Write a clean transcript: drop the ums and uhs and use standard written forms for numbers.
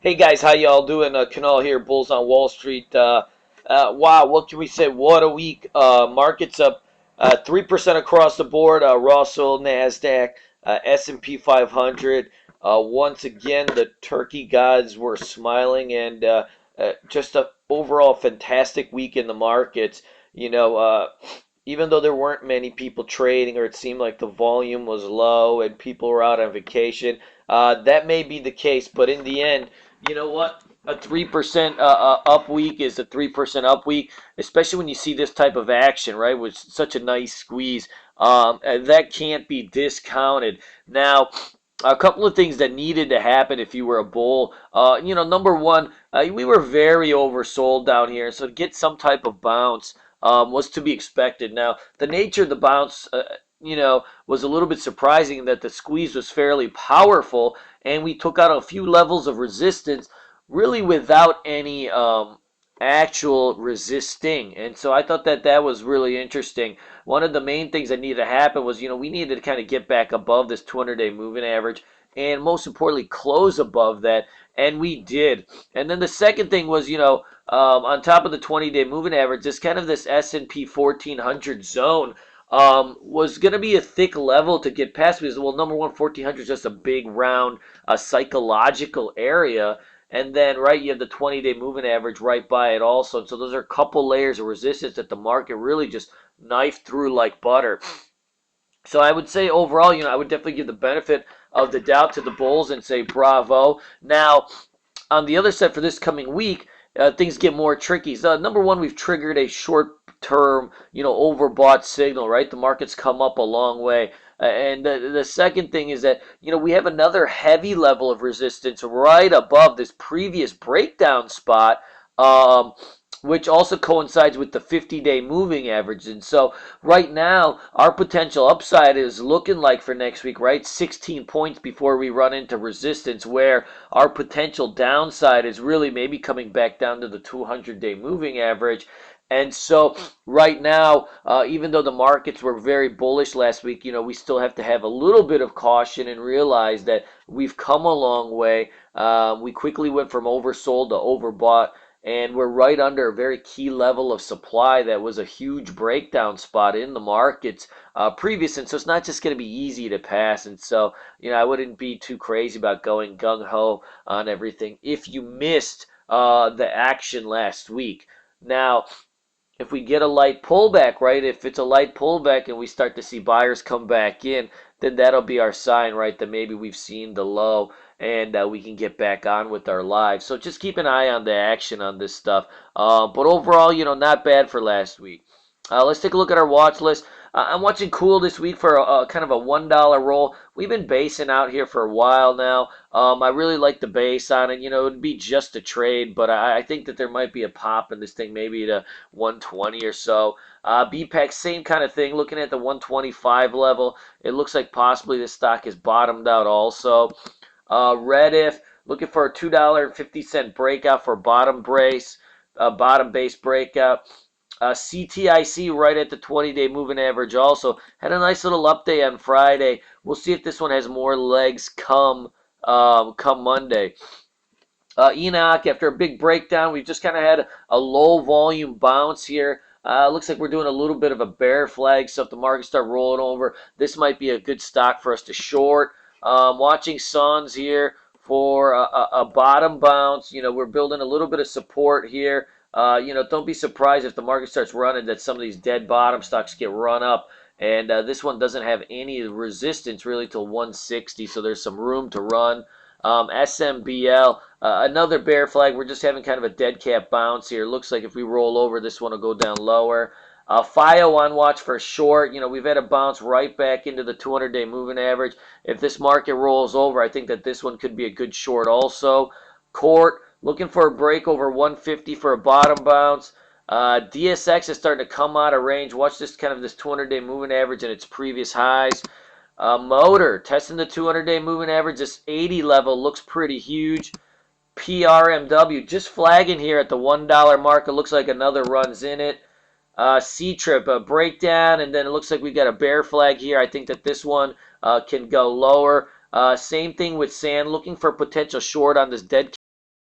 Hey guys, how y'all doing? Kunal here, Bulls on Wall Street. Wow, what can we say? What a week. Markets up 3% across the board. Russell, Nasdaq, S&P 500. Once again, the turkey gods were smiling, and just a overall fantastic week in the markets. You know, even though there weren't many people trading, or it seemed like the volume was low and people were out on vacation, that may be the case, but in the end, you know what? A 3% up week is a 3% up week, especially when you see this type of action, right? With such a nice squeeze. That can't be discounted. Now, a couple of things that needed to happen if you were a bull. Number one, we were very oversold down here, so to get some type of bounce was to be expected. Now, the nature of the bounce, was a little bit surprising that the squeeze was fairly powerful, and we took out a few levels of resistance really without any actual resisting. And so I thought that that was really interesting. One of the main things that needed to happen was, we needed to kind of get back above this 200-day moving average, and most importantly, close above that, and we did. And then the second thing was, on top of the 20-day moving average, this S&P 1400 zone was going to be a thick level to get past because, well, number one, 1400 is just a big round psychological area. And then, right, you have the 20-day moving average right by it also. And so those are a couple layers of resistance that the market really just knifed through like butter. So I would say overall, I would definitely give the benefit of the doubt to the bulls and say bravo. Now, on the other side for this coming week, things get more tricky. So, number one, we've triggered a short-term, overbought signal, right? The market's come up a long way. And the second thing is that, we have another heavy level of resistance right above this previous breakdown spot, which also coincides with the 50-day moving average. And so right now, our potential upside is looking like for next week, right? 16 points before we run into resistance, where our potential downside is really maybe coming back down to the 200-day moving average. And so right now, even though the markets were very bullish last week, we still have to have a little bit of caution and realize that we've come a long way. We quickly went from oversold to overbought, and we're right under a very key level of supply that was a huge breakdown spot in the markets previous. And so it's not just going to be easy to pass. And so, I wouldn't be too crazy about going gung-ho on everything if you missed the action last week. Now, if we get a light pullback, right, if it's a light pullback and we start to see buyers come back in, then that'll be our sign, right, that maybe we've seen the low and we can get back on with our lives. So just keep an eye on the action on this stuff. But overall, not bad for last week. Let's take a look at our watch list. I'm watching Cool this week for a kind of a $1 roll. We've been basing out here for a while now. I really like the base on it. It'd be just a trade, but I think that there might be a pop in this thing, maybe to 120 or so. BPAC, same kind of thing. Looking at the 125 level, it looks like possibly this stock has bottomed out also. Rediff, looking for a $2.50 breakout for bottom base breakout. CTIC right at the 20-day moving average also. Had a nice little update on Friday. We'll see if this one has more legs come Monday. Enoch, after a big breakdown, we've just kind of had a low volume bounce here. Looks like we're doing a little bit of a bear flag, so if the markets start rolling over, this might be a good stock for us to short. Watching Suns here for a bottom bounce. We're building a little bit of support here. Don't be surprised if the market starts running that some of these dead bottom stocks get run up. And this one doesn't have any resistance really till 160, so there's some room to run. SMBL, another bear flag. We're just having kind of a dead cat bounce here. Looks like if we roll over, this one will go down lower. FIO on watch for short. We've had a bounce right back into the 200-day moving average. If this market rolls over, I think that this one could be a good short also. Court, looking for a break over 150 for a bottom bounce. DSX is starting to come out of range. Watch this 200-day moving average and its previous highs. Motor, testing the 200-day moving average. This 80 level looks pretty huge. PRMW, just flagging here at the $1 mark. It looks like another run's in it. C-Trip, a breakdown, and then it looks like we got a bear flag here. I think that this one can go lower. Same thing with Sand, looking for potential short on this dead